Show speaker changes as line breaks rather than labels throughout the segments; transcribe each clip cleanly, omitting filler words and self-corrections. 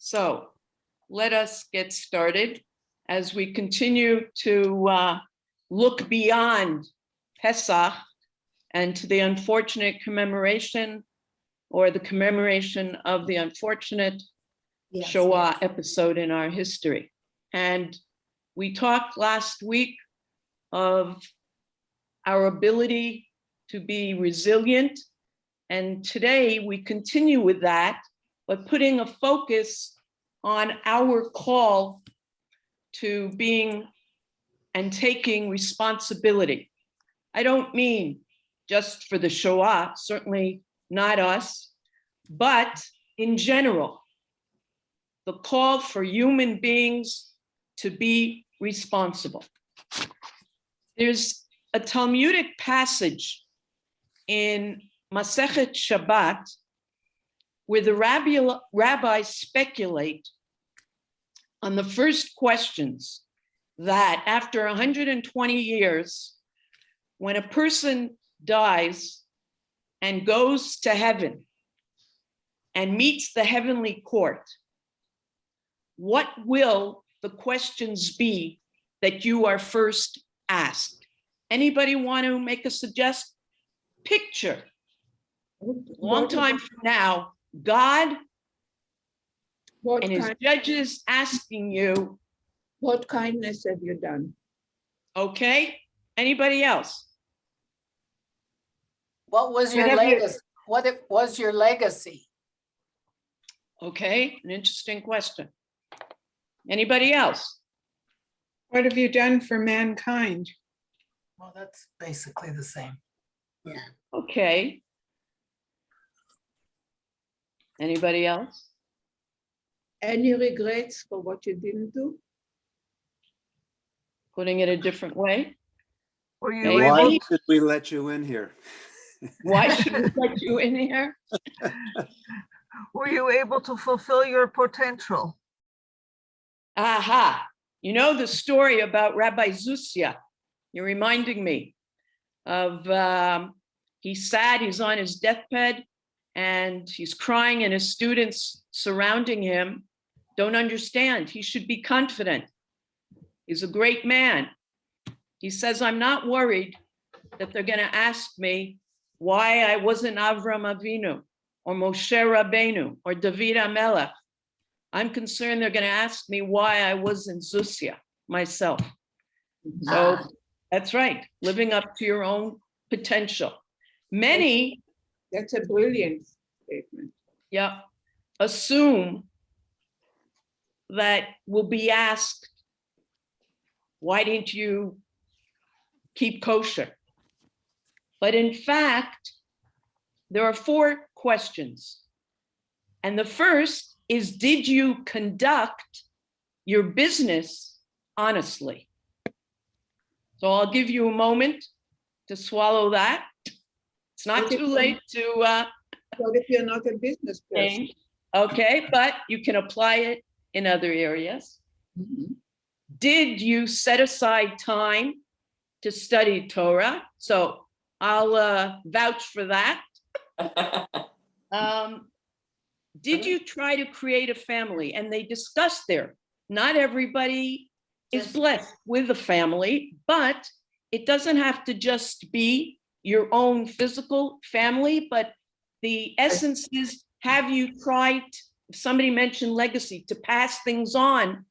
So let us get started as we continue to look beyond Pesach and to the unfortunate commemoration or the commemoration of the unfortunate HASHOAH episode in our history. And we talked last week of our ability to be resilient. And today we continue with that, but putting a focus on our call to being and taking responsibility. I don't mean just for the Shoah, certainly not us, but in general, the call for human beings to be responsible. There's a Talmudic passage in Masechet Shabbat where the rabbis speculate on the first questions that after 120 years, when a person dies and goes to heaven and meets the heavenly court, what will the questions be that you are first asked? Anybody want to make a suggestion? Picture, long time from now, God and his judges asking you,
what kindness have you done?
Okay, anybody else?
What was your legacy? What was your legacy?
Okay, an interesting question. Anybody else?
What have you done for mankind?
Well, that's basically the same. Yeah.
Okay. Anybody else?
Any regrets for what you didn't do?
Putting it a different way.
Why should we let you in here?
Why should we let you in here?
Were you able to fulfill your potential?
Aha. You know the story about Rabbi Zusia. You're reminding me of, he's sad, he's on his deathbed, and he's crying, and his students surrounding him don't understand. He should be confident. He's a great man. He says, I'm not worried that they're going to ask me why I wasn't Avram Avinu or Moshe Rabbeinu or David HaMelech. I'm concerned they're going to ask me why I wasn't Zusia myself. So that's right, living up to your own potential. Many,
that's a brilliant statement.
Yeah, assume that will be asked, why didn't you keep kosher? But in fact, there are 4 questions. And the first is, did you conduct your business honestly? So I'll give you a moment to swallow that. It's not too late to
what if you're not a business person?
change. Okay, but you can apply it in other areas.
Mm-hmm.
Did you set aside time to study Torah? So I'll vouch for that. Did you try to create a family? And they discussed there, not everybody is blessed with a family, but it doesn't have to just be your own physical family, but the essence is, have you tried, if somebody mentioned legacy, to pass things on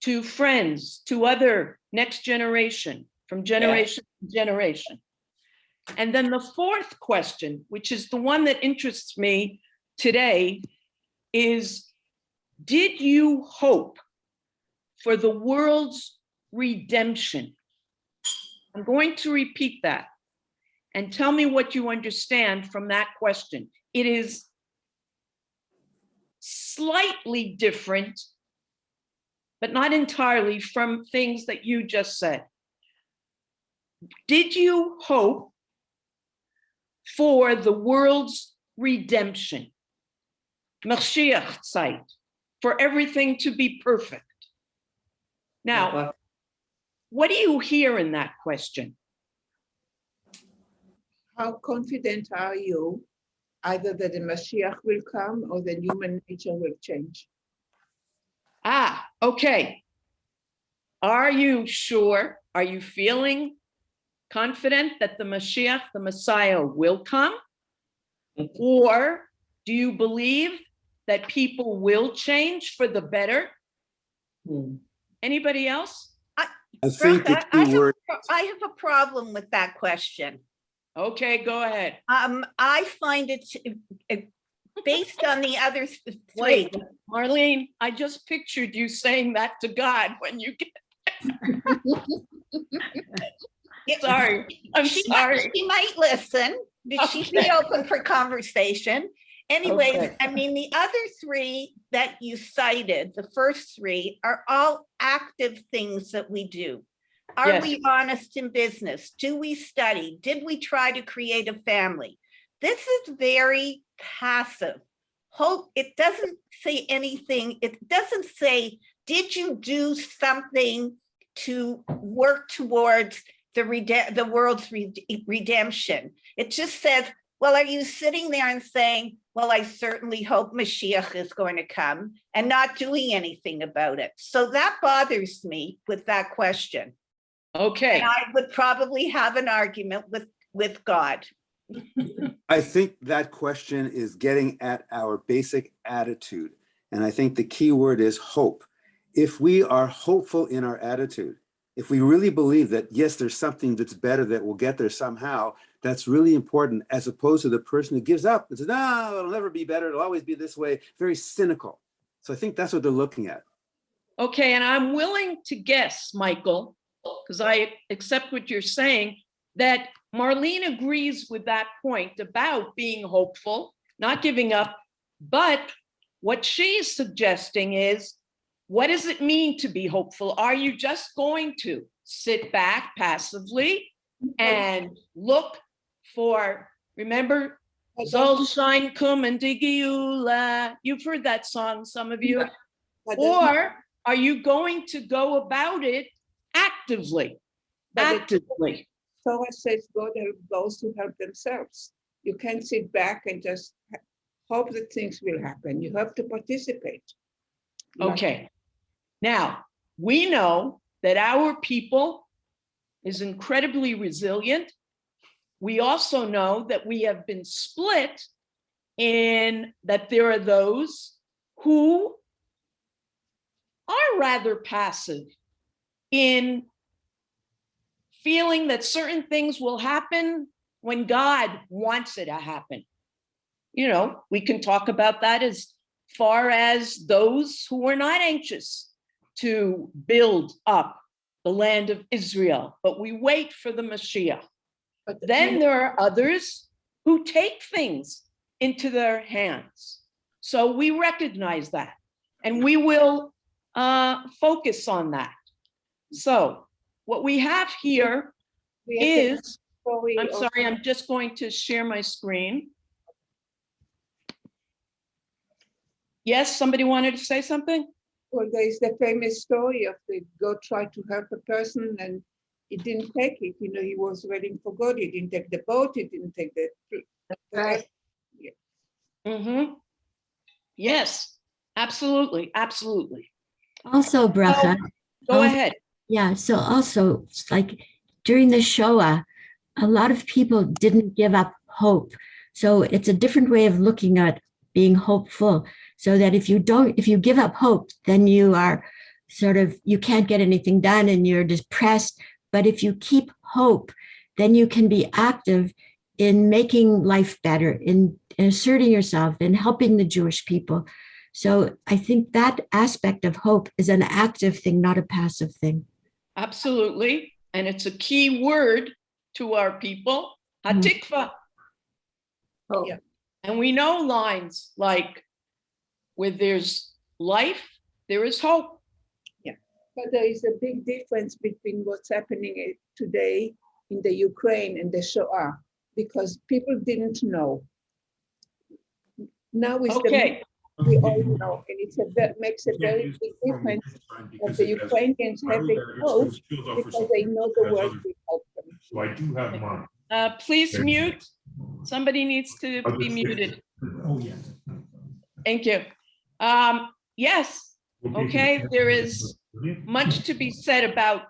to friends, to other next generation, from generation to generation? And then the 4th question, which is the one that interests me today, is, did you hope for the world's redemption? I'm going to repeat that and tell me what you understand from that question. It is slightly different, but not entirely, from things that you just said. Did you hope for the world's redemption? Mashiach Zeit, for everything to be perfect. Now, what do you hear in that question?
How confident are you either that the Mashiach will come or that human nature will change?
Okay. Are you sure? Are you feeling confident that the Mashiach, the Messiah, will come? Or do you believe that people will change for the better? Anybody else?
I think the
Bracha,
key word,
I have a problem with that question.
Okay, go ahead.
I find it based on the other three.
Wait, Marlene, I just pictured you saying that to God when you get. Sorry, I'm sorry.
She might listen. She'd be
Okay.
open for conversation. Anyways,
Okay.
I mean, the other three that you cited, the first three, are all active things that we do. Are
Yes.
we honest in business? Do we study? Did we try to create a family? This is very passive. Hope, it doesn't say anything. It doesn't say, did you do something to work towards the world's redemption? It just says, well, are you sitting there and saying, well, I certainly hope Mashiach is going to come, and not doing anything about it? So that bothers me with that question.
Okay.
And I would probably have an argument with God.
I think that question is getting at our basic attitude. And I think the key word is hope. If we are hopeful in our attitude, if we really believe that, yes, there's something that's better that will get there somehow, that's really important, as opposed to the person who gives up and says, no, it'll never be better. It'll always be this way. Very cynical. So I think that's what they're looking at.
Okay, and I'm willing to guess, Michael, because I accept what you're saying, that Marlene agrees with that point about being hopeful, not giving up. But what she's suggesting is, what does it mean to be hopeful? Are you just going to sit back passively and look for, remember, Zol Shine Kum and Digiula? You've heard that song, some of you. Or are you going to go about it actively? Actively.
Torah says God helps those who help themselves. You can't sit back and just hope that things will happen. You have to participate.
Okay. Now, we know that our people is incredibly resilient. We also know that we have been split in that there are those who are rather passive in feeling that certain things will happen when God wants it to happen. You know, we can talk about that as far as those who are not anxious to build up the land of Israel, but we wait for the Mashiach.
But
Then there are others who take things into their hands. So we recognize that, and we will focus on that. So what we have here is, I'm sorry, I'm just going to share my screen. Yes, somebody wanted to say something?
Well, there is the famous story of the God tried to help a person and he didn't take it. You know, he was waiting for God. He didn't take the boat. He didn't take the.
Right.
Yeah.
Mm-hmm. Yes, absolutely, absolutely.
Also, Bracha.
Go ahead.
Yeah, so also, it's like during the Shoah, a lot of people didn't give up hope. So it's a different way of looking at being hopeful. So that if you give up hope, then you are you can't get anything done and you're depressed. But if you keep hope, then you can be active in making life better, in asserting yourself, in helping the Jewish people. So I think that aspect of hope is an active thing, not a passive thing.
Absolutely. And it's a key word to our people, Tikvah.
Oh.
Yeah.
And we know lines like, where there's life, there is hope.
Yeah, but there is a big difference between what's happening today in the Ukraine and the Shoah, because people didn't know. Now is
Okay.
we all know, and that makes a very big difference of the Ukrainians having hope because they know the world will help them.
So I do have mine.
Please mute. Somebody needs to be muted.
Oh, yeah.
Thank you. Yes, Okay, there is much to be said about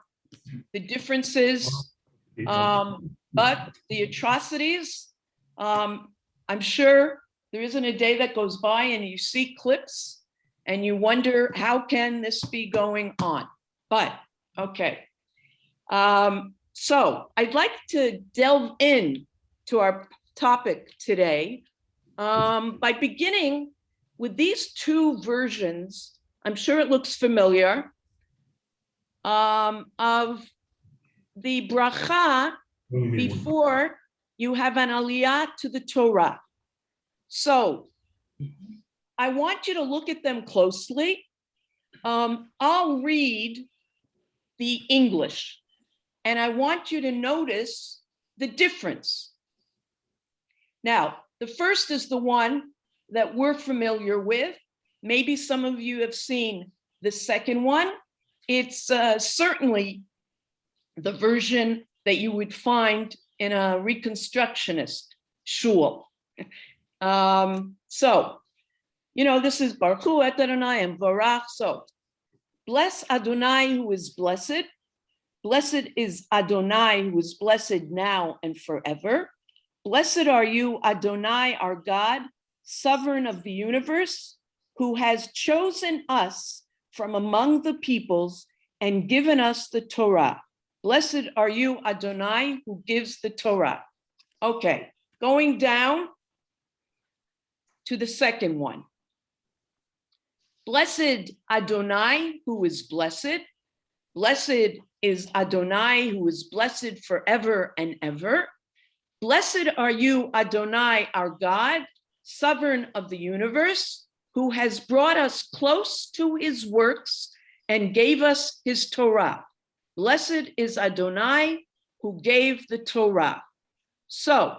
the differences, but the atrocities, I'm sure there isn't a day that goes by and you see clips and you wonder, how can this be going on? But, okay. So I'd like to delve in to our topic today by beginning with these two versions. I'm sure it looks familiar, of the bracha before you have an aliyah to the Torah. So I want you to look at them closely. I'll read the English, and I want you to notice the difference. Now, the first is the one that we're familiar with. Maybe some of you have seen the second one. It's certainly the version that you would find in a Reconstructionist shul. So, you know, this is Baruch Hu et Adonai and Barach. So, bless Adonai who is blessed. Blessed is Adonai who is blessed now and forever. Blessed are you, Adonai, our God, sovereign of the universe, who has chosen us from among the peoples and given us the Torah. Blessed are you, Adonai, who gives the Torah. Okay, going down to the second one. Blessed Adonai, who is blessed. Blessed is Adonai, who is blessed forever and ever. Blessed are you, Adonai, our God, sovereign of the universe, who has brought us close to his works and gave us his Torah. Blessed is Adonai, who gave the Torah. So,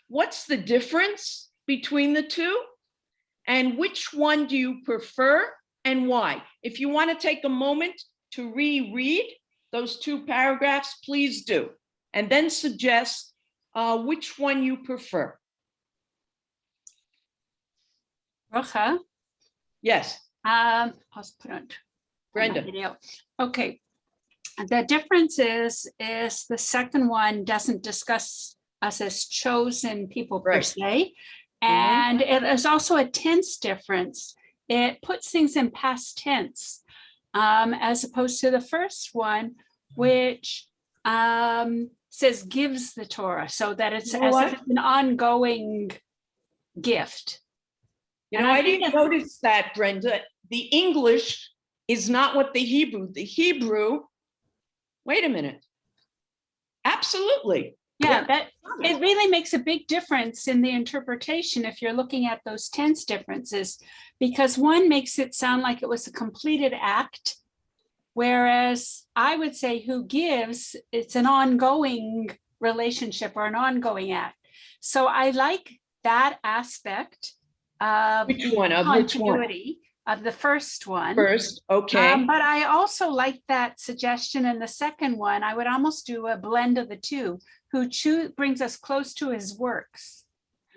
what's the difference between the two? And which one do you prefer and why? If you want to take a moment to reread those two paragraphs, please do. And then suggest which one you prefer.
Bracha.
Yes.
I'll put on
Brenda.
video. Okay. The difference is the second one doesn't discuss us as chosen people per se. And it is also a tense difference. It puts things in past tense, as opposed to the first one, which says gives the Torah, so that it's as if it's an ongoing gift.
You know, I didn't notice that, Brenda. The English is not what the Hebrew. The Hebrew, wait a minute. Absolutely.
Yeah, that it really makes a big difference in the interpretation if you're looking at those tense differences, because one makes it sound like it was a completed act, whereas I would say who gives, it's an ongoing relationship or an ongoing act. So I like that aspect of
Which
the
one?
continuity of the first one.
First, okay.
But I also like that suggestion in the second one. I would almost do a blend of the two, who brings us close to his works.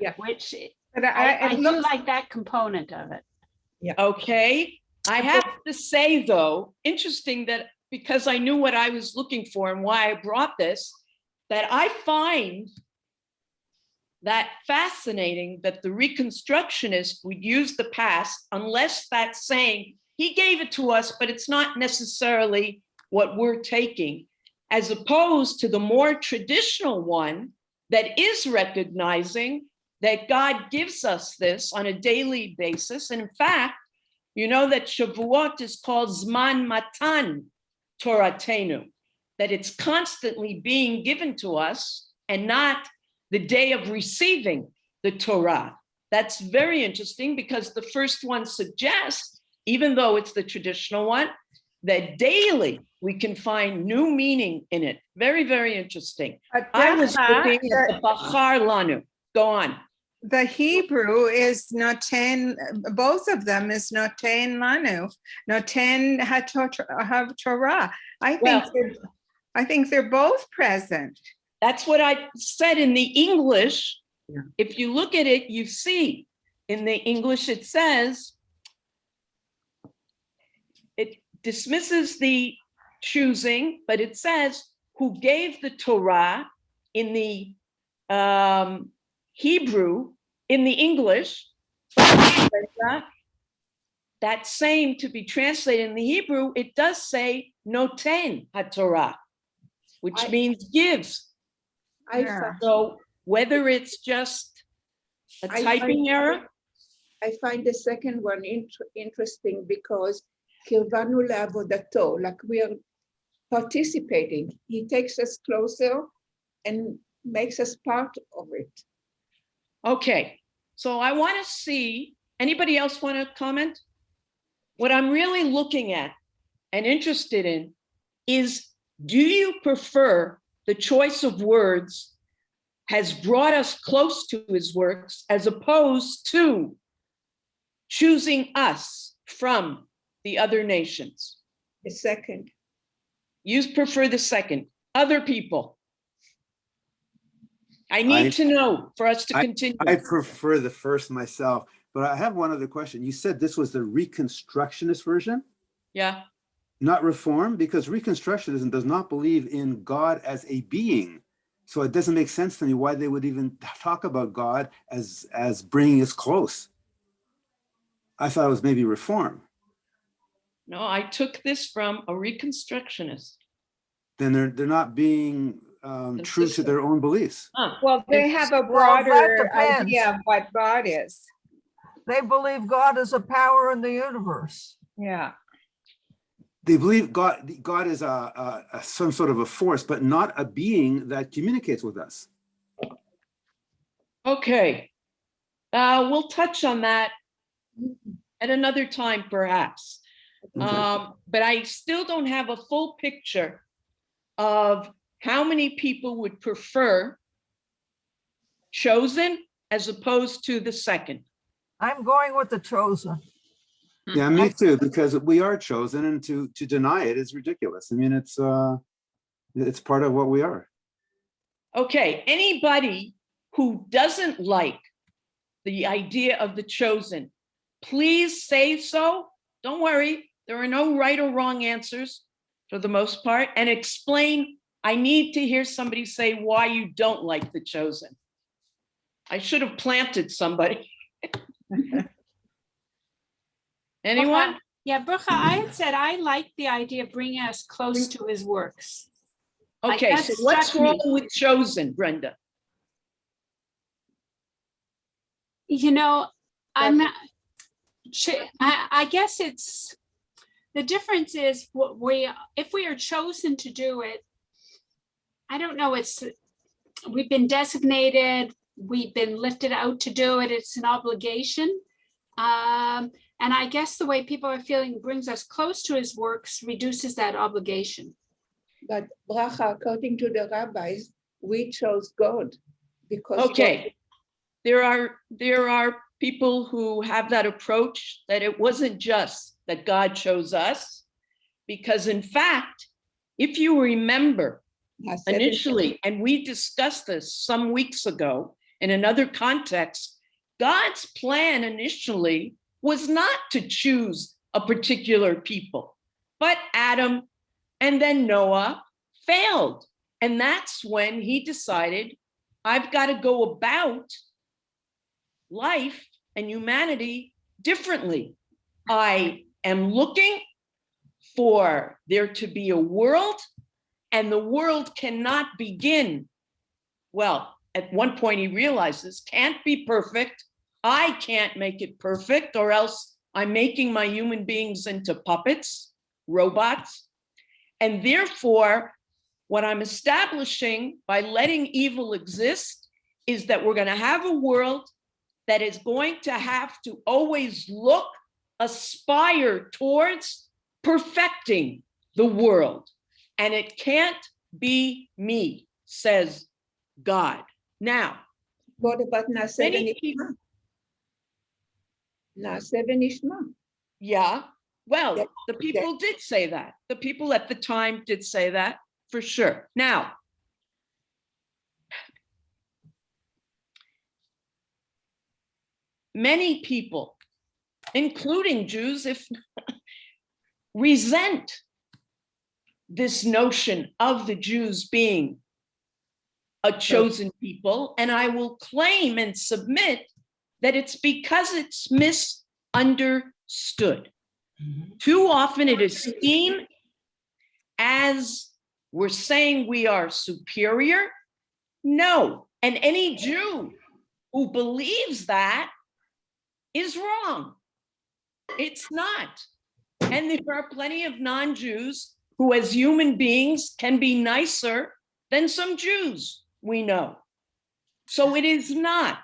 Yeah.
Which
But
I do like that component of it.
Yeah.
Okay. I have to say, though, interesting that because I knew what I was looking for and why I brought this, that I find that fascinating that the Reconstructionists would use the past, unless that's saying he gave it to us, but it's not necessarily what we're taking, as opposed to the more traditional one that is recognizing that God gives us this on a daily basis. And in fact, you know that Shavuot is called Zman Matan Toratenu, that it's constantly being given to us and not the day of receiving the Torah. That's very interesting because the first one suggests, even though it's the traditional one, that daily we can find new meaning in it. Very, very interesting. I was looking at the Bachar Lanu. Go on.
The Hebrew is noten, both of them is noten lanu, noten haTorah. I think they're both present.
That's what I said in the English.
Yeah.
If you look at it, you see in the English it says, dismisses the choosing, but it says who gave the Torah in the Hebrew, in the English, that same to be translated in the Hebrew, it does say noten HaTorah, which means gives.
Yeah.
So whether it's just a typing error,
I find the second one interesting because Kirvanu le'avodato, like we are participating. He takes us closer and makes us part of it.
okay. So I want to see, anybody else want to comment? What I'm really looking at and interested in is, do you prefer the choice of words has brought us close to his works as opposed to choosing us from the other nations?
The second.
You prefer the second. Other people? I need to know for us to continue.
I prefer the first myself, but I have one other question. You said this was the Reconstructionist version?
Yeah.
Not Reform, because Reconstructionism does not believe in God as a being. So it doesn't make sense to me why they would even talk about God as bringing us close. I thought it was maybe Reform.
No, I took this from a Reconstructionist.
Then they're not being true to their own beliefs.
Well, they have a
Well, that
broader
depends.
idea of what God is.
They believe God is a power in the universe.
Yeah.
They believe God is some sort of a force, but not a being that communicates with us.
Okay. We'll touch on that at another time, perhaps. But I still don't have a full picture of how many people would prefer chosen as opposed to the second.
I'm going with the chosen.
Yeah, me too, because we are chosen, and to deny it is ridiculous. I mean, it's part of what we are.
Okay, anybody who doesn't like the idea of the chosen, please say so. Don't worry, there are no right or wrong answers for the most part, and explain. I need to hear somebody say why you don't like the chosen. I should have planted somebody. Anyone?
Yeah, Bracha, I had said I like the idea of bringing us close to his works.
Okay,
that
so what's
struck me.
wrong with chosen, Brenda?
You know, I guess it's, the difference is if we are chosen to do it, I don't know, we've been designated, we've been lifted out to do it, it's an obligation. And I guess the way people are feeling brings us close to his works, reduces that obligation.
But Bracha, according to the rabbis, we chose God because
Okay, there are people who have that approach, that it wasn't just that God chose us, because in fact, if you remember initially, and we discussed this some weeks ago in another context, God's plan initially was not to choose a particular people, but Adam and then Noah failed. And that's when he decided, I've got to go about life and humanity differently. I am looking for there to be a world, and the world cannot begin. Well, at one point he realizes, can't be perfect. I can't make it perfect, or else I'm making my human beings into puppets, robots. And therefore, what I'm establishing by letting evil exist is that we're going to have a world that is going to have to always aspire towards perfecting the world. And it can't be me, says God. Now,
what about Naseh v'Nishma? Naseh v'Nishma.
Yeah, well,
Yep.
the people did say that. The people at the time did say that, for sure. Now, many people, including Jews, resent this notion of the Jews being a chosen people, and I will claim and submit that it's because it's misunderstood. Too often it is seen as we're saying we are superior. No, and any Jew who believes that is wrong. It's not. And there are plenty of non-Jews who as human beings can be nicer than some Jews we know. So it is not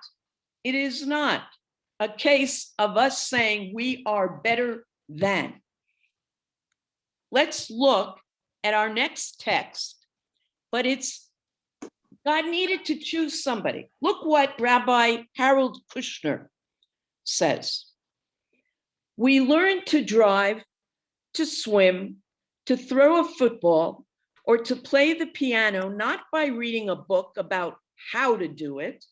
a case of us saying we are better than. Let's look at our next text, but it's God needed to choose somebody. Look what Rabbi Harold Kushner says. We learn to drive, to swim, to throw a football, or to play the piano, not by reading a book about how to do it,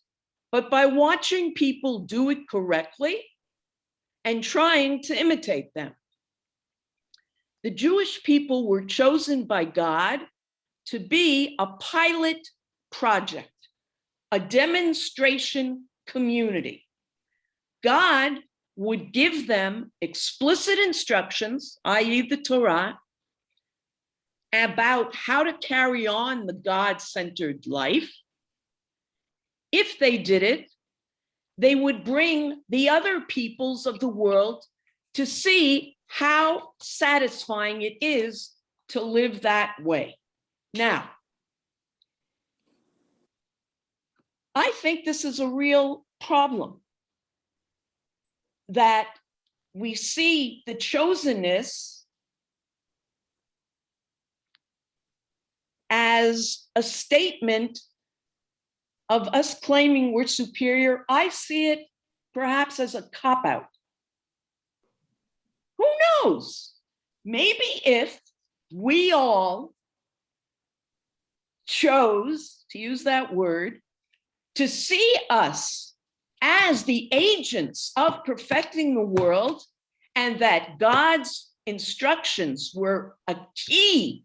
but by watching people do it correctly and trying to imitate them. The Jewish people were chosen by God to be a pilot project, a demonstration community. God would give them explicit instructions, i.e. the Torah, about how to carry on the God-centered life. If they did it, they would bring the other peoples of the world to see how satisfying it is to live that way. Now, I think this is a real problem, that we see the chosenness as a statement of us claiming we're superior. I see it perhaps as a cop-out. Who knows? Maybe if we all chose, to use that word, to see us as the agents of perfecting the world, and that God's instructions were a key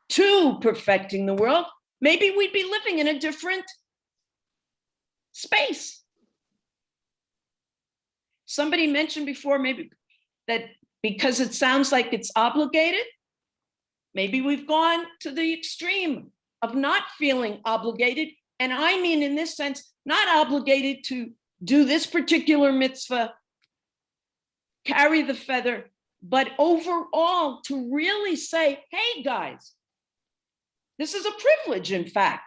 to perfecting the world, maybe we'd be living in a different space. Somebody mentioned before, maybe that because it sounds like it's obligated, maybe we've gone to the extreme of not feeling obligated. And I mean, in this sense, not obligated to do this particular mitzvah, carry the feather, but overall to really say, hey guys, this is a privilege, in fact.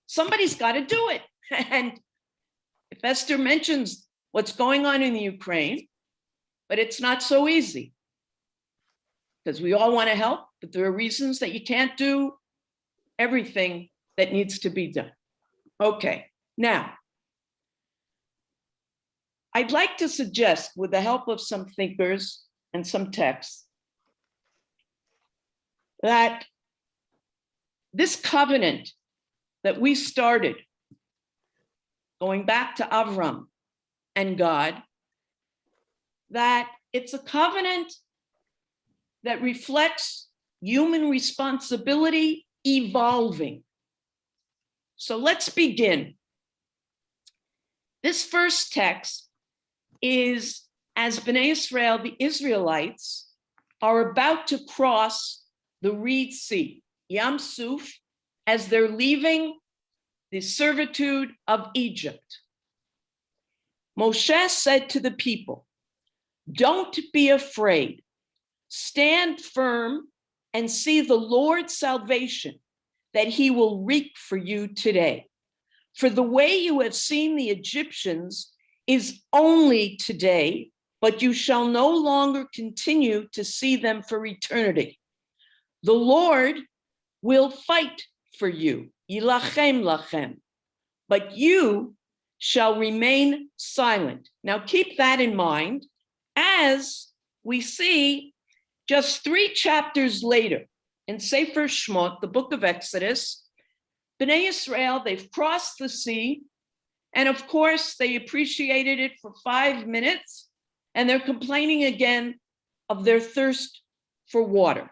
Somebody's got to do it. And if Esther mentions what's going on in the Ukraine, but it's not so easy because we all want to help, but there are reasons that you can't do everything that needs to be done. Okay, now, I'd like to suggest, with the help of some thinkers and some texts, that this covenant that we started, going back to Avram and God, that it's a covenant that reflects human responsibility evolving. So let's begin. This first text is as Bnei Israel, the Israelites, are about to cross the Reed Sea, Yam Suf, as they're leaving the servitude of Egypt. Moshe said to the people, don't be afraid. Stand firm and see the Lord's salvation that he will wreak for you today. For the way you have seen the Egyptians is only today, but you shall no longer continue to see them for eternity. The Lord will fight for you, yilachem lachem, but you shall remain silent. Now keep that in mind as we see just 3 chapters later in Sefer Shmot, the book of Exodus, Bnei Israel, they've crossed the sea, and of course they appreciated it for 5 minutes, and they're complaining again of their thirst for water.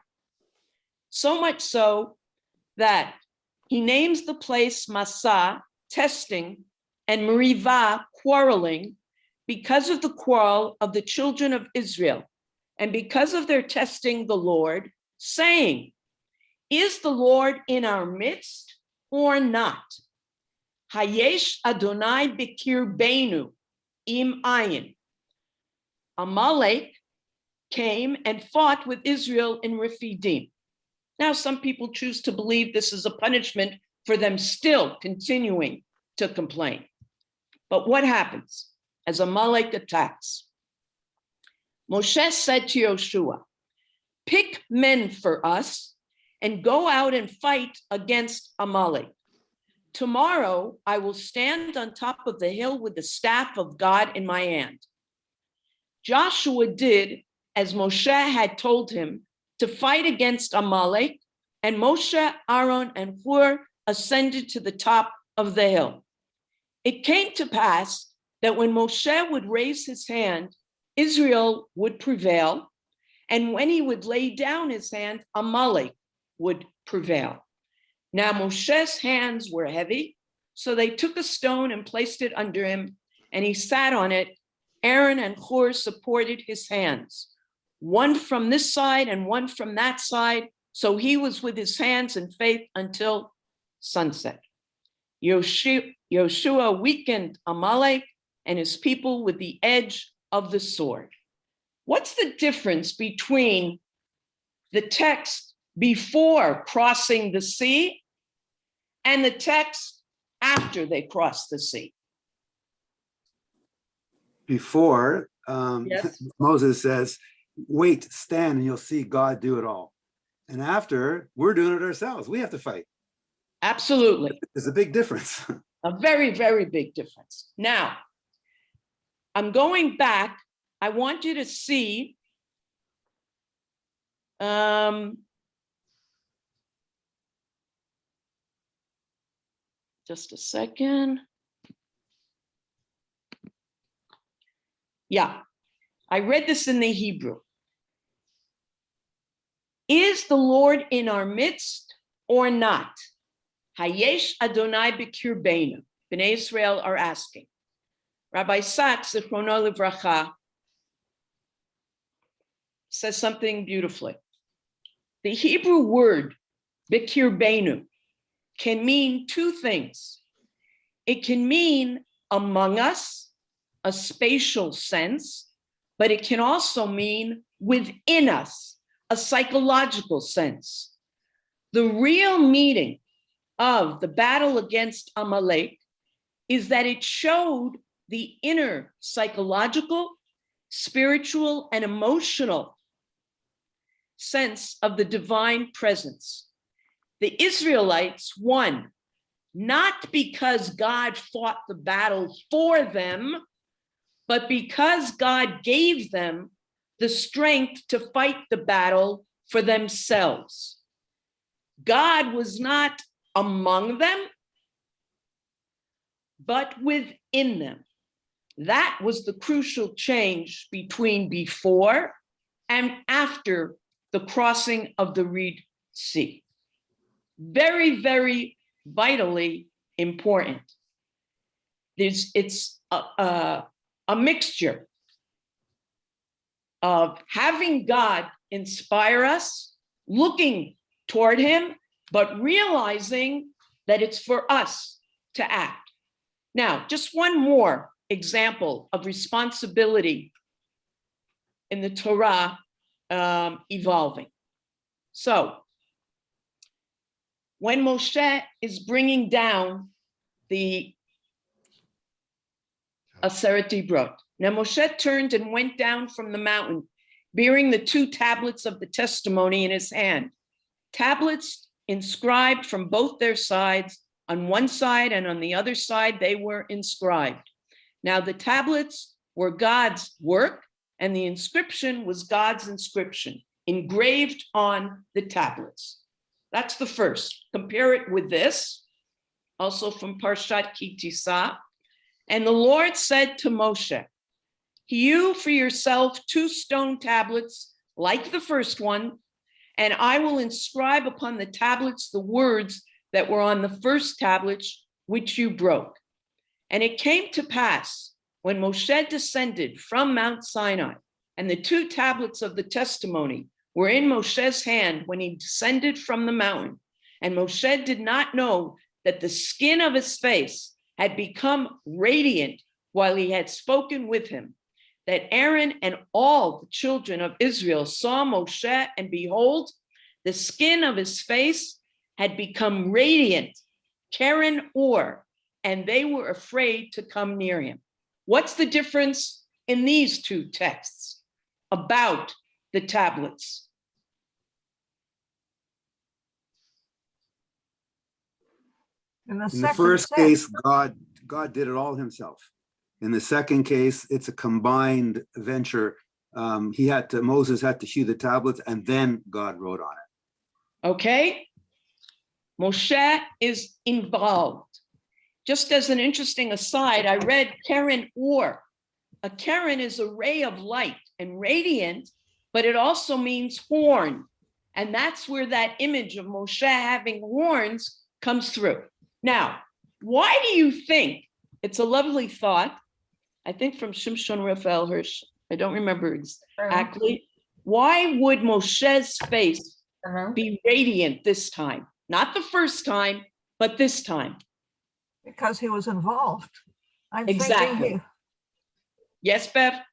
So much so that he names the place Massah, testing, and Merivah, quarreling, because of the quarrel of the children of Israel, and because of their testing the Lord, saying, is the Lord in our midst or not? Hayesh Adonai b'kirbeinu im ayin. Amalek came and fought with Israel in Rephidim. Now, some people choose to believe this is a punishment for them still continuing to complain. But what happens as Amalek attacks? Moshe said to Yoshua, pick men for us and go out and fight against Amalek. Tomorrow I will stand on top of the hill with the staff of God in my hand. Joshua did as Moshe had told him to fight against Amalek, and Moshe, Aaron, and Hur ascended to the top of the hill. It came to pass that when Moshe would raise his hand, Israel would prevail, and when he would lay down his hand, Amalek would prevail. Now Moshe's hands were heavy, so they took a stone and placed it under him, and he sat on it. Aaron and Hur supported his hands, one from this side and one from that side, so he was with his hands in faith until sunset. Yoshua weakened Amalek and his people with the edge of the sword. What's the difference between the text before crossing the sea and the text after they crossed the sea?
Before,
Yes.
Moses says, wait, stand, and you'll see God do it all. And after, we're doing it ourselves. We have to fight.
Absolutely.
There's a big difference.
A very, very big difference. Now, I'm going back. I want you to see just a second. Yeah, I read this in the Hebrew. Is the Lord in our midst or not? Hayesh Adonai b'kirbeinu. Bnei Israel are asking. Rabbi Sachs, Zichrono Livracha, says something beautifully. The Hebrew word b'kirbeinu can mean two things. It can mean among us, a spatial sense, but it can also mean within us, a psychological sense. The real meaning of the battle against Amalek is that it showed the inner psychological, spiritual, and emotional sense of the divine presence. The Israelites won, not because God fought the battle for them, but because God gave them the strength to fight the battle for themselves. God was not among them, but within them. That was the crucial change between before and after the crossing of the Red Sea. Very, very vitally important. It's a mixture of having God inspire us, looking toward him, but realizing that it's for us to act. Now, just one more example of responsibility in the Torah evolving. So, when Moshe is bringing down the Aseret Dibrot, now Moshe turned and went down from the mountain, bearing the 2 tablets of the testimony in his hand. Tablets inscribed from both their sides. On one side and on the other side, they were inscribed. Now the tablets were God's work, and the inscription was God's inscription, engraved on the tablets. That's the first. Compare it with this, also from Parshat Ki Tisa. And the Lord said to Moshe, hew for yourself 2 stone tablets like the first one, and I will inscribe upon the tablets the words that were on the first tablets, which you broke. And it came to pass when Moshe descended from Mount Sinai, and the 2 tablets of the testimony were in Moshe's hand when he descended from the mountain. And Moshe did not know that the skin of his face had become radiant while he had spoken with him, that Aaron and all the children of Israel saw Moshe, and behold, the skin of his face had become radiant, Keren or, and they were afraid to come near him. What's the difference in these 2 texts about the tablets?
In the
In the
second
first
set,
case, God did it all himself. In the second case, it's a combined venture. Moses had to hew the tablets, and then God wrote on it.
Okay? Moshe is involved. Just as an interesting aside, I read Keren or. A Keren is a ray of light and radiant, but it also means horn. And that's where that image of Moshe having horns comes through. Now, why do you think, it's a lovely thought, I think from Shimshon Raphael Hirsch, I don't remember exactly, why would Moshe's face be radiant this time? Not the first time, but this time.
because he was involved. I'm
Exactly.
thinking
Yes, Beth?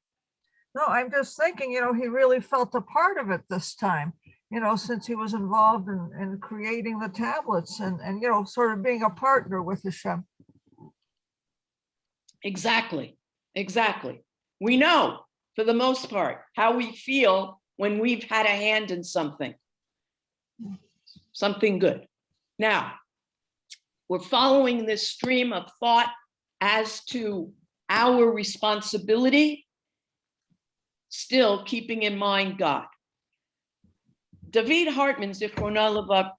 no, I'm just thinking, he really felt a part of it this time, since he was involved in creating the tablets and, sort of being a partner with Hashem.
Exactly. We know, for the most part, how we feel when we've had a hand in something good. Now, we're following this stream of thought as to our responsibility, still keeping in mind God. David Hartman, Zichrono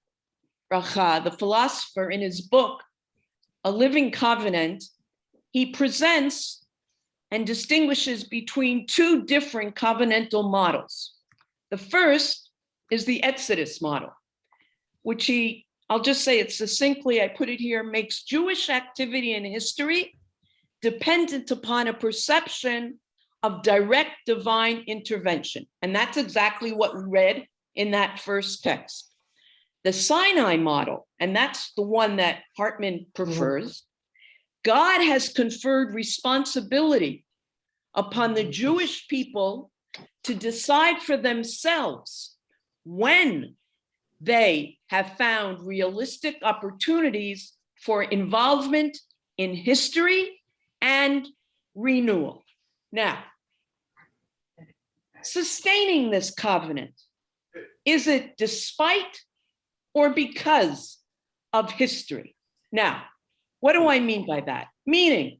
Bracha, the philosopher, in his book, A Living Covenant, he presents and distinguishes between 2 different covenantal models. The first is the Exodus model, which I'll just say it succinctly, I put it here, makes Jewish activity in history dependent upon a perception of direct divine intervention. And that's exactly what we read in that first text. The Sinai model, and that's the one that Hartman prefers, God has conferred responsibility upon the Jewish people to decide for themselves when they have found realistic opportunities for involvement in history and renewal. Now, sustaining this covenant, is it despite or because of history? Now, what do I mean by that? Meaning,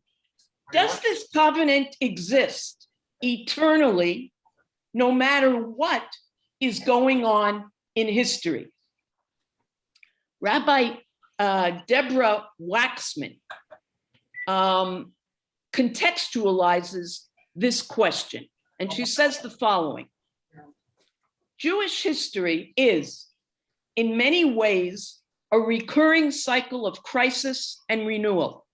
does this covenant exist eternally, no matter what is going on in history? Rabbi Deborah Waxman contextualizes this question, and she says the following: Jewish history is, in many ways, a recurring cycle of crisis and renewal.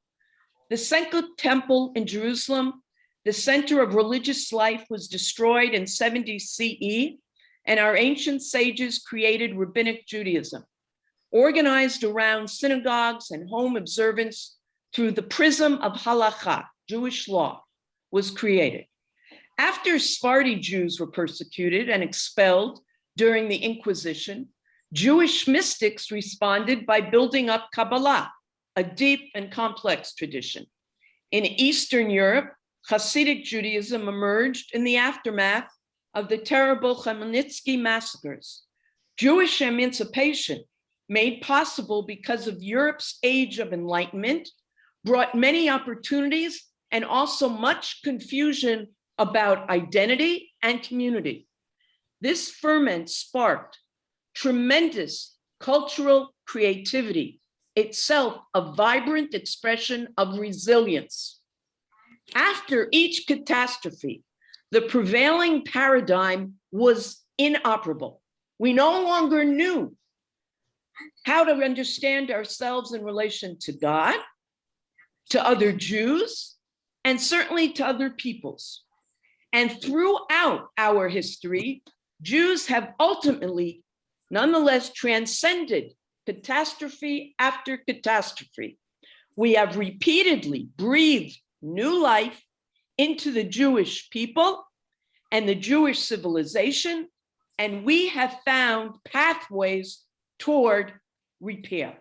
The Second Temple in Jerusalem, the center of religious life, was destroyed in 70 CE, and our ancient sages created rabbinic Judaism, organized around synagogues and home observance through the prism of halakha, Jewish law, was created. After Sephardi Jews were persecuted and expelled during the Inquisition, Jewish mystics responded by building up Kabbalah, a deep and complex tradition. In Eastern Europe, Hasidic Judaism emerged in the aftermath of the terrible Chmielnicki massacres. Jewish emancipation, made possible because of Europe's age of enlightenment, brought many opportunities and also much confusion about identity and community. This ferment sparked tremendous cultural creativity, itself a vibrant expression of resilience. After each catastrophe, the prevailing paradigm was inoperable. We no longer knew how to understand ourselves in relation to God, to other Jews, and certainly to other peoples. And throughout our history, Jews have ultimately, nonetheless, transcended catastrophe after catastrophe. We have repeatedly breathed new life into the Jewish people and the Jewish civilization, and we have found pathways toward repair.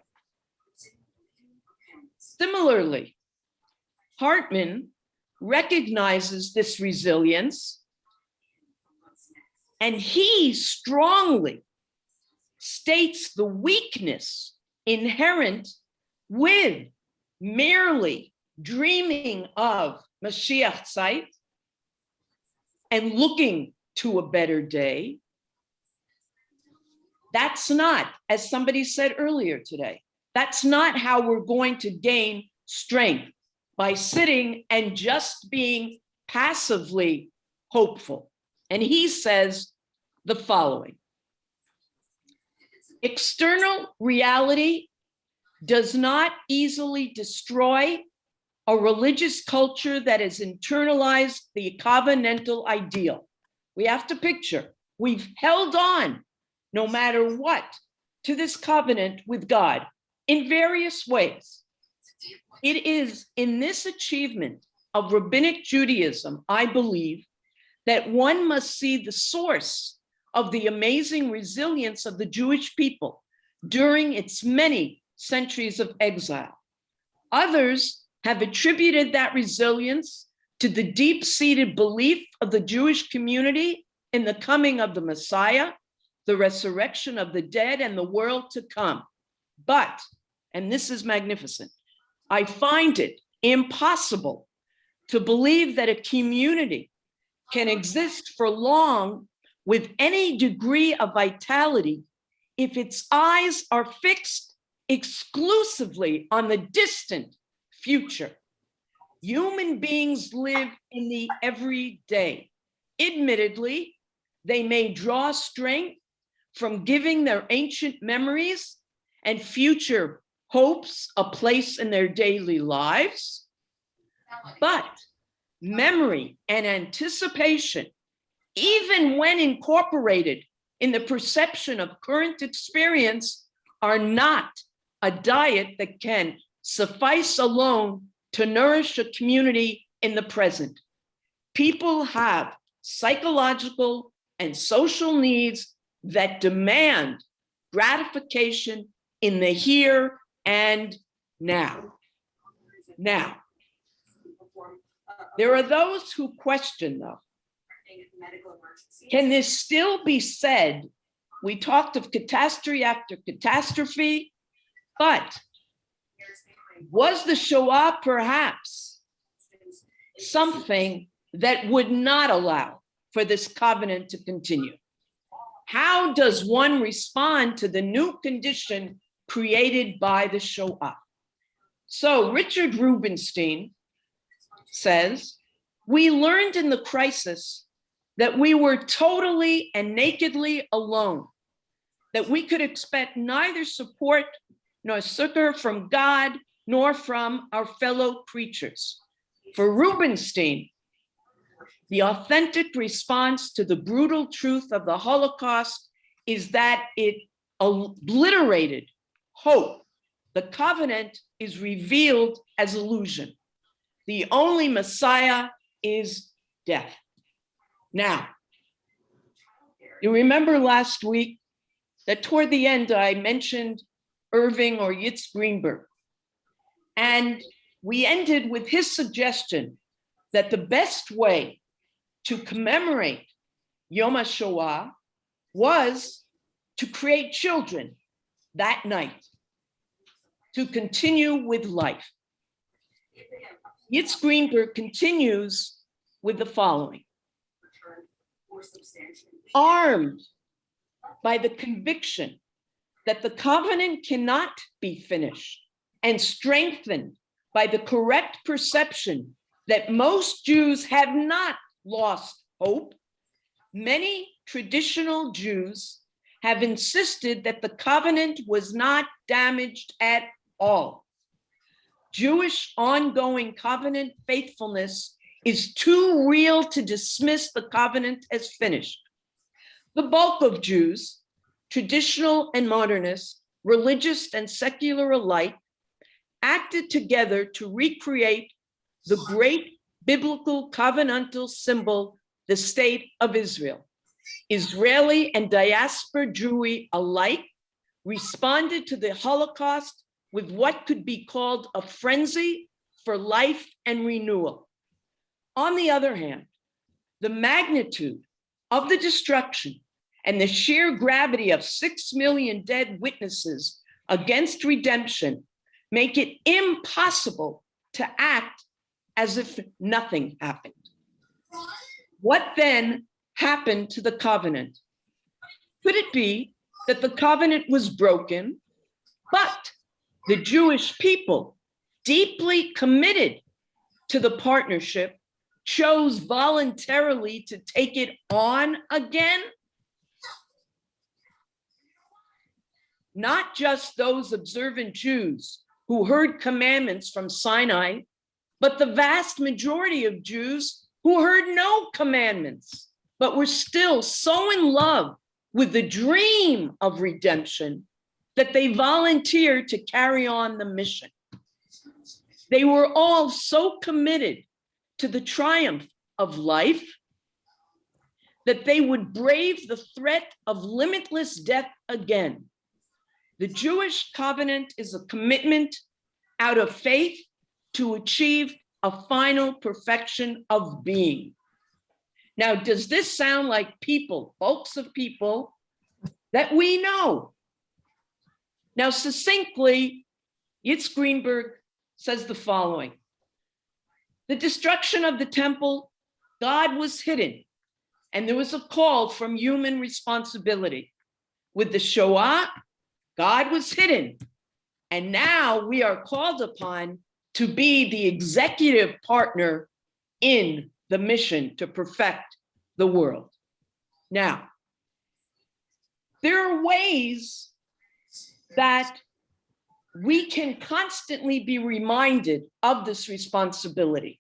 Similarly, Hartman recognizes this resilience, and he strongly states the weakness inherent with merely dreaming of Mashiach Zeit and looking to a better day. That's not, as somebody said earlier today, that's not how we're going to gain strength, by sitting and just being passively hopeful. And he says the following: external reality does not easily destroy a religious culture that has internalized the covenantal ideal. We have to picture, we've held on, no matter what, to this covenant with God in various ways. It is in this achievement of rabbinic Judaism, I believe, that one must see the source of the amazing resilience of the Jewish people during its many centuries of exile. Others have attributed that resilience to the deep-seated belief of the Jewish community in the coming of the Messiah, the resurrection of the dead, and the world to come. But, and this is magnificent, I find it impossible to believe that a community can exist for long with any degree of vitality if its eyes are fixed exclusively on the distant future. Human beings live in the everyday. Admittedly, they may draw strength from giving their ancient memories and future hopes a place in their daily lives, but memory and anticipation, even when incorporated in the perception of current experience, are not a diet that can suffice alone to nourish a community in the present. People have psychological and social needs that demand gratification in the here and now. Now, there are those who question, though, can this still be said? We talked of catastrophe after catastrophe, but was the Shoah perhaps something that would not allow for this covenant to continue? How does one respond to the new condition created by the Shoah? So Richard Rubinstein says, we learned in the crisis that we were totally and nakedly alone, that we could expect neither support nor succor from God nor from our fellow creatures. For Rubinstein, the authentic response to the brutal truth of the Holocaust is that it obliterated hope. The covenant is revealed as illusion. The only Messiah is death. Now, you remember last week that toward the end, I mentioned Irving or Yitz Greenberg. And we ended with his suggestion that the best way to commemorate Yom HaShoah was to create children that night, to continue with life. Yitz Greenberg continues with the following. Armed by the conviction that the covenant cannot be finished and strengthened by the correct perception that most Jews have not lost hope, many traditional Jews have insisted that the covenant was not damaged at all. Jewish ongoing covenant faithfulness is too real to dismiss the covenant as finished. The bulk of Jews, traditional and modernist, religious and secular alike, acted together to recreate the great biblical covenantal symbol, the state of Israel. Israeli and diaspora Jewry alike responded to the Holocaust with what could be called a frenzy for life and renewal. On the other hand, the magnitude of the destruction and the sheer gravity of 6 million dead witnesses against redemption make it impossible to act as if nothing happened. What then happened to the covenant? Could it be that the covenant was broken, but the Jewish people, deeply committed to the partnership, chose voluntarily to take it on again? Not just those observant Jews who heard commandments from Sinai, but the vast majority of Jews who heard no commandments, but were still so in love with the dream of redemption that they volunteered to carry on the mission. They were all so committed to the triumph of life that they would brave the threat of limitless death again. The Jewish covenant is a commitment out of faith to achieve a final perfection of being. Now, does this sound like people, folks of people that we know? Now, succinctly, Yitz Greenberg says the following: the destruction of the temple, God was hidden, and there was a call from human responsibility. With the Shoah, God was hidden, and now we are called upon to be the executive partner in the mission to perfect the world. Now, there are ways that we can constantly be reminded of this responsibility.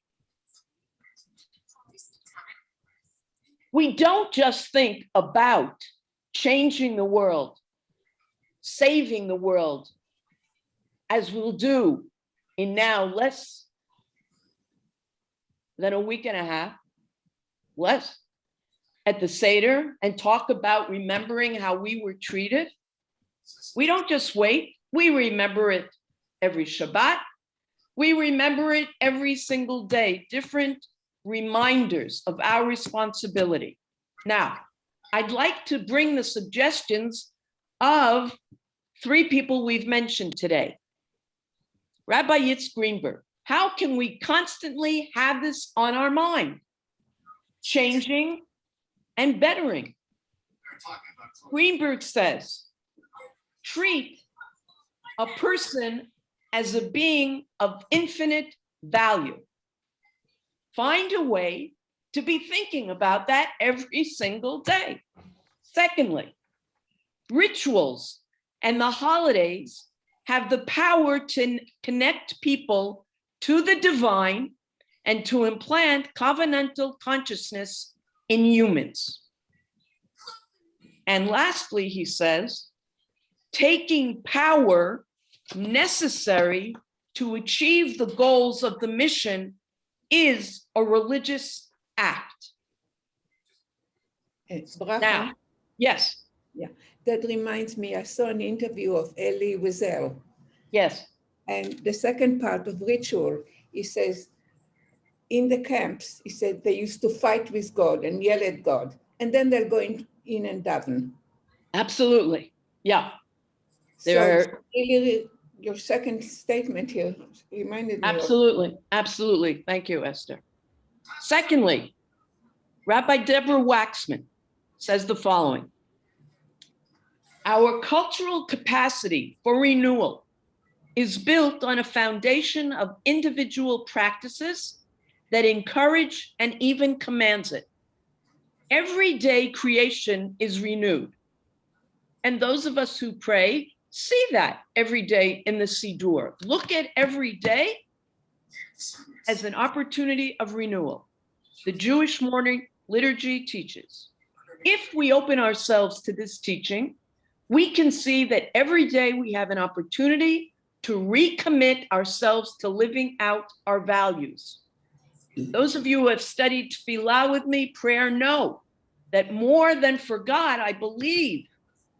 We don't just think about changing the world, saving the world, as we'll do in now less than a week and a half, less, at the Seder, and talk about remembering how we were treated. We don't just wait, we remember it every Shabbat. We remember it every single day, different reminders of our responsibility. Now, I'd like to bring the suggestions of 3 people we've mentioned today. Rabbi Yitz Greenberg, how can we constantly have this on our mind? Changing and bettering. Greenberg says, treat a person as a being of infinite value. Find a way to be thinking about that every single day. Secondly, rituals and the holidays have the power to connect people to the divine and to implant covenantal consciousness in humans. And lastly, he says, taking power necessary to achieve the goals of the mission is a religious act.
Bracha,
Now, yes,
that reminds me, I saw an interview of Elie Wiesel,
yes,
and the second part of ritual, he says, in the camps, he said they used to fight with God and yell at God, and then they're going in and daven.
absolutely. Yeah,
So
there
really, your second statement here reminded me of.
absolutely, absolutely. Thank you, Esther. Secondly, Rabbi Deborah Waxman says the following: our cultural capacity for renewal is built on a foundation of individual practices that encourage and even commands it. Every day creation is renewed. And those of us who pray see that every day in the Siddur. Look at every day as an opportunity of renewal. The Jewish morning liturgy teaches. If we open ourselves to this teaching, we can see that every day we have an opportunity to recommit ourselves to living out our values. Those of you who have studied tefillah with me, prayer, know that more than for God, I believe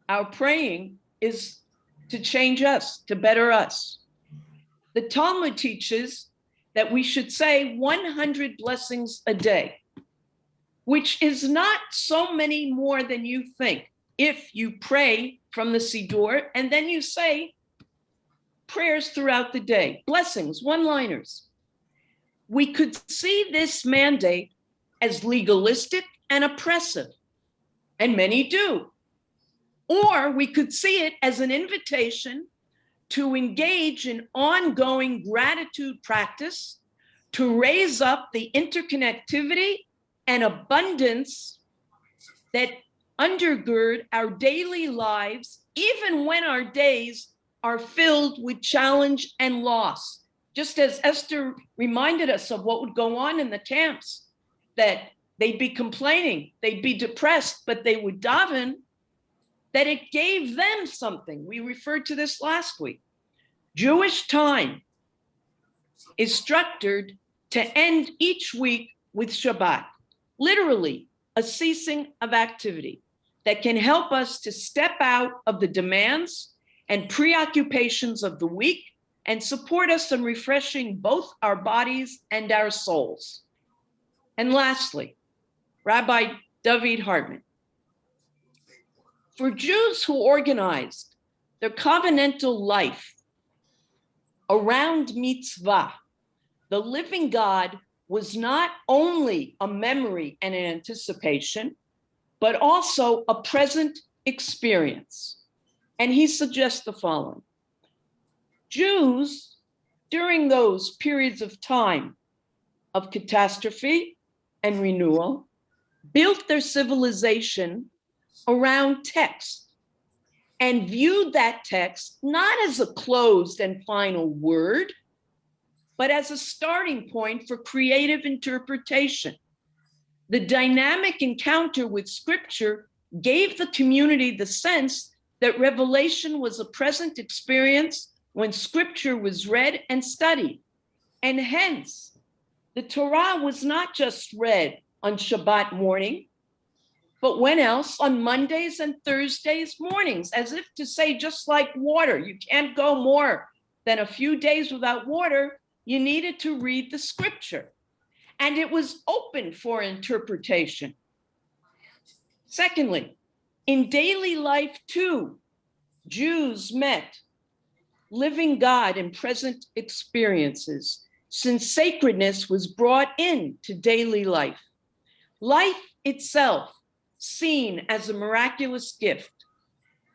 our praying is to change us, to better us. The Talmud teaches that we should say 100 blessings a day, which is not so many more than you think. If you pray from the Siddur and then you say prayers throughout the day, blessings, one-liners. We could see this mandate as legalistic and oppressive, and many do. Or we could see it as an invitation to engage in ongoing gratitude practice, to raise up the interconnectivity and abundance that undergird our daily lives, even when our days are filled with challenge and loss. Just as Esther reminded us of what would go on in the camps, that they'd be complaining, they'd be depressed, but they would daven, that it gave them something. We referred to this last week. Jewish time is structured to end each week with Shabbat, literally a ceasing of activity that can help us to step out of the demands and preoccupations of the week and support us in refreshing both our bodies and our souls. And lastly, Rabbi David Hartman. For Jews who organized their covenantal life around mitzvah, the living God was not only a memory and an anticipation, but also a present experience. And he suggests the following. Jews, during those periods of time of catastrophe and renewal, built their civilization around text and viewed that text not as a closed and final word, but as a starting point for creative interpretation. The dynamic encounter with scripture gave the community the sense that revelation was a present experience when scripture was read and studied. And hence, the Torah was not just read on Shabbat morning, but when else? On Mondays and Thursdays mornings, as if to say, just like water, you can't go more than a few days without water, you needed to read the scripture. And it was open for interpretation. Secondly, in daily life too, Jews met living God in present experiences, since sacredness was brought into daily life. Life itself seen as a miraculous gift.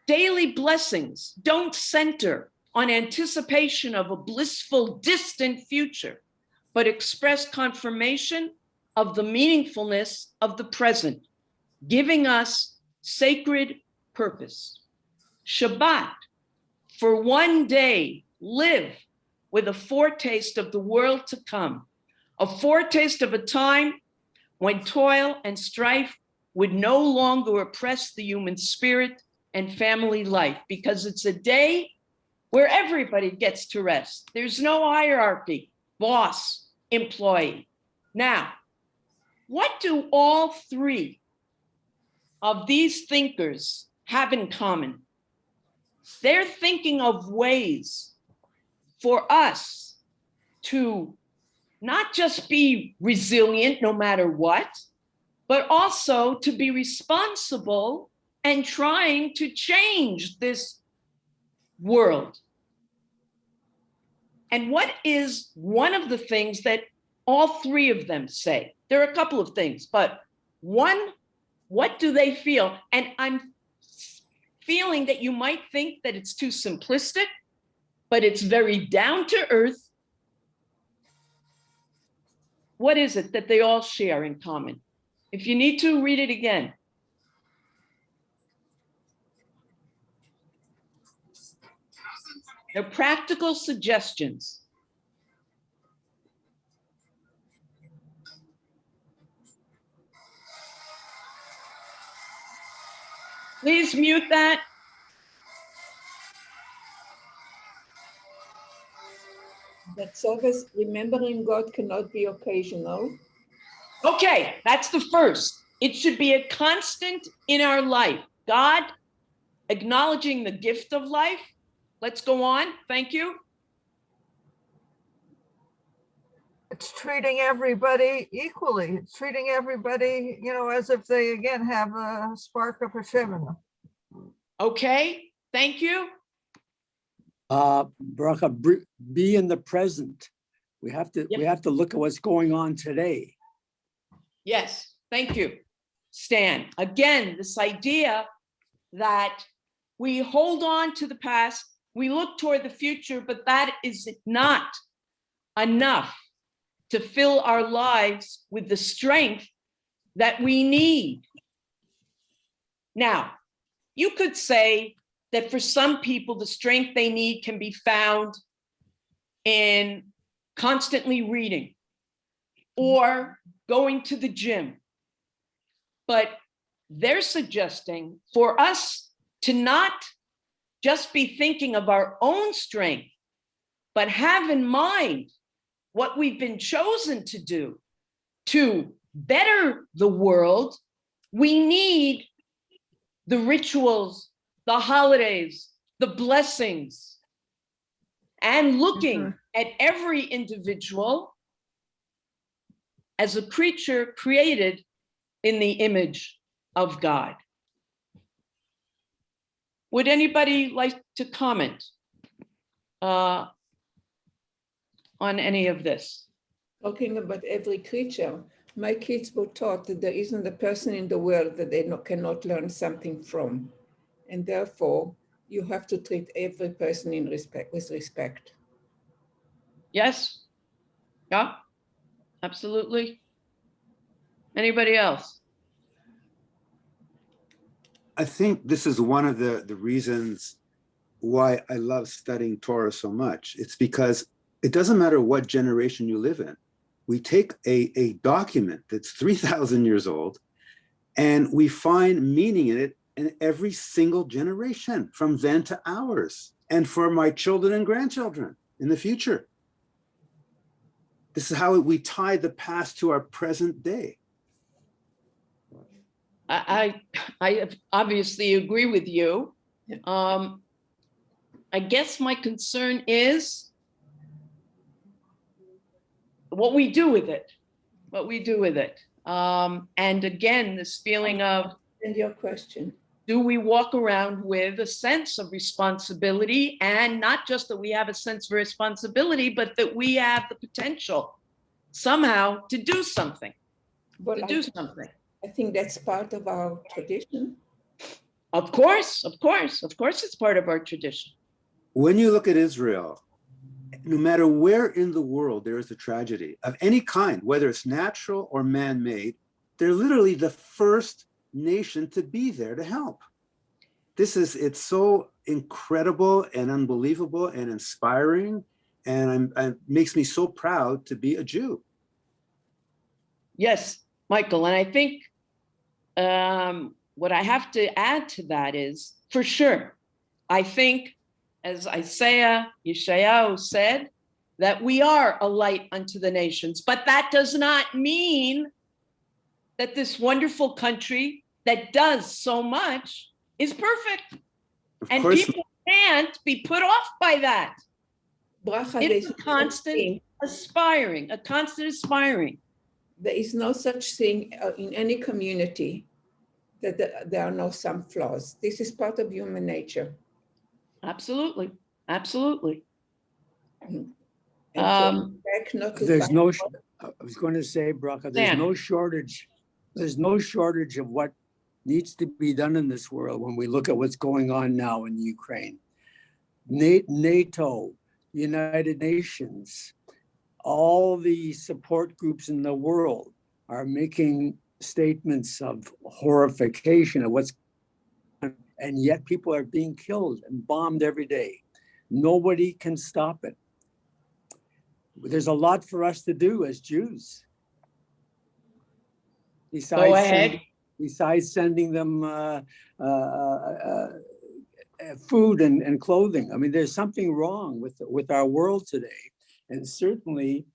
Daily blessings don't center on anticipation of a blissful, distant future, but express confirmation of the meaningfulness of the present, giving us sacred purpose. Shabbat, for one day, live with a foretaste of the world to come, a foretaste of a time when toil and strife would no longer oppress the human spirit and family life, because it's a day where everybody gets to rest. There's no hierarchy, boss, employee. Now, what do all three of these thinkers have in common? They're thinking of ways for us to not just be resilient no matter what, but also to be responsible and trying to change this world. And what is one of the things that all three of them say? There are a couple of things, but one, what do they feel? And I'm feeling that you might think that it's too simplistic, but it's very down to earth. What is it that they all share in common? If you need to, read it again. They're practical suggestions. Please mute that.
That service, remembering God cannot be occasional.
Okay, that's the first. It should be a constant in our life. God, acknowledging the gift of life. Let's go on. Thank you.
It's treating everybody equally. It's treating everybody, as if they again have a spark of Hashem in them.
Okay, thank you.
Bracha, be in the present. We have to look at what's going on today.
Yes, thank you, Stan. Again, this idea that we hold on to the past, we look toward the future, but that is not enough to fill our lives with the strength that we need. Now, you could say that for some people, the strength they need can be found in constantly reading or going to the gym. But they're suggesting for us to not just be thinking of our own strength, but have in mind what we've been chosen to do to better the world. We need the rituals, the holidays, the blessings, and looking at every individual as a creature created in the image of God. Would anybody like to comment on any of this?
Talking about every creature, my kids were taught that there isn't a person in the world that they cannot learn something from. And therefore, you have to treat every person with respect.
Yes? Yeah, absolutely. Anybody else?
I think this is one of the reasons why I love studying Torah so much. It's because it doesn't matter what generation you live in. We take a document that's 3,000 years old and we find meaning in it in every single generation from then to ours and for my children and grandchildren in the future. This is how we tie the past to our present day.
I obviously agree with you. I guess my concern is what we do with it, and again, this feeling of,
And your question.
do we walk around with a sense of responsibility, and not just that we have a sense of responsibility, but that we have the potential somehow to do something,
I think that's part of our tradition.
Of course, it's part of our tradition.
When you look at Israel, no matter where in the world there is a tragedy of any kind, whether it's natural or man-made, they're literally the first nation to be there to help. It's so incredible and unbelievable and inspiring, and it makes me so proud to be a Jew.
Yes, Michael, and I think what I have to add to that is, for sure, I think, as Isaiah Yeshayahu said, that we are a light unto the nations, but that does not mean that this wonderful country that does so much is perfect. And people can't be put off by that.
Bracha,
It's a constant aspiring.
There is no such thing in any community that there are no some flaws. This is part of human nature.
Absolutely.
There's no, I was going to say, Bracha, there's no shortage of what needs to be done in this world when we look at what's going on now in Ukraine. NATO, United Nations, all the support groups in the world are making statements of horrification of what's, and yet people are being killed and bombed every day. Nobody can stop it. There's a lot for us to do as Jews.
Go ahead.
Besides sending them food and clothing. I mean, there's something wrong with our world today, and certainly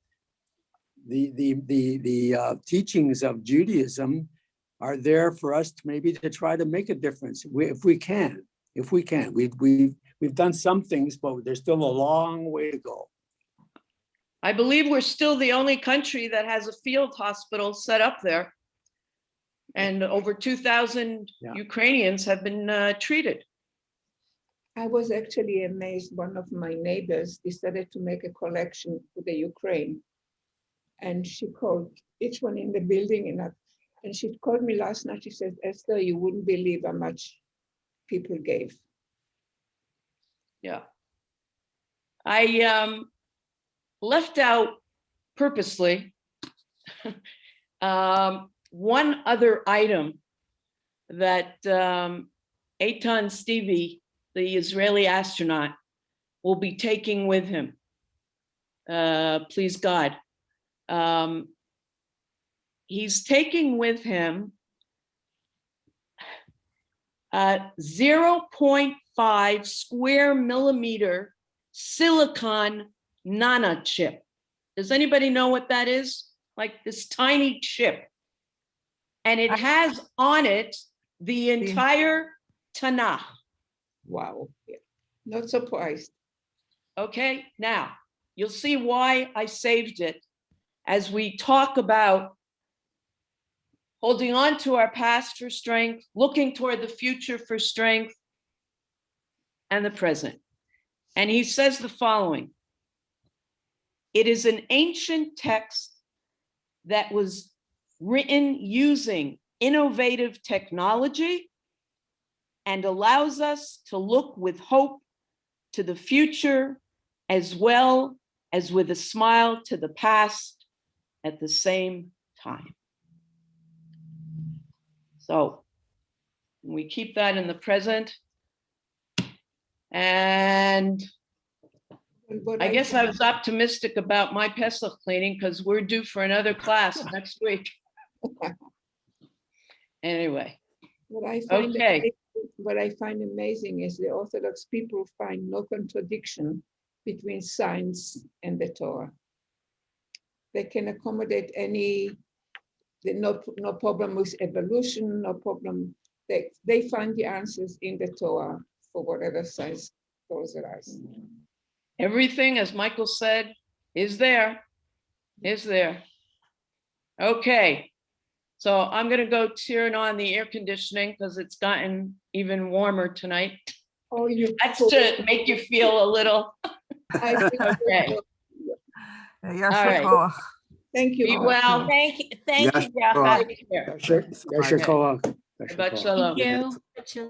the teachings of Judaism are there for us to maybe to try to make a difference if we can. We've done some things, but there's still a long way to go.
I believe we're still the only country that has a field hospital set up there. And over 2,000 Ukrainians have been treated.
I was actually amazed. One of my neighbors decided to make a collection for the Ukraine. And she called each one in the building, and she called me last night. She said, Esther, you wouldn't believe how much people gave.
Yeah. I left out purposely one other item that Eitan Stevie, the Israeli astronaut, will be taking with him. Please God. He's taking with him 0.5 square millimeter silicon nanochip. Does anybody know what that is? Like this tiny chip. And it has on it the entire Tanakh.
Wow. Yeah. Not surprised.
Okay, now you'll see why I saved it as we talk about holding on to our past for strength, looking toward the future for strength, and the present. And he says the following: it is an ancient text that was written using innovative technology and allows us to look with hope to the future as well as with a smile to the past at the same time. So we keep that in the present. And I guess I was optimistic about my Pesach cleaning because we're due for another class next week. Anyway,
what I find amazing is the Orthodox people find no contradiction between science and the Torah. They can accommodate no problem with evolution, no problem. They find the answers in the Torah for whatever science throws at us.
Everything, as Michael said, is there. Okay, so I'm gonna go turn on the air conditioning because it's gotten even warmer tonight.
Oh,
that's to make you feel a little. Okay.
All right.
Thank you.
Be well.
Thank you, Bracha.
Take care.
Yasher koach.
Shabbat shalom.
Thank you.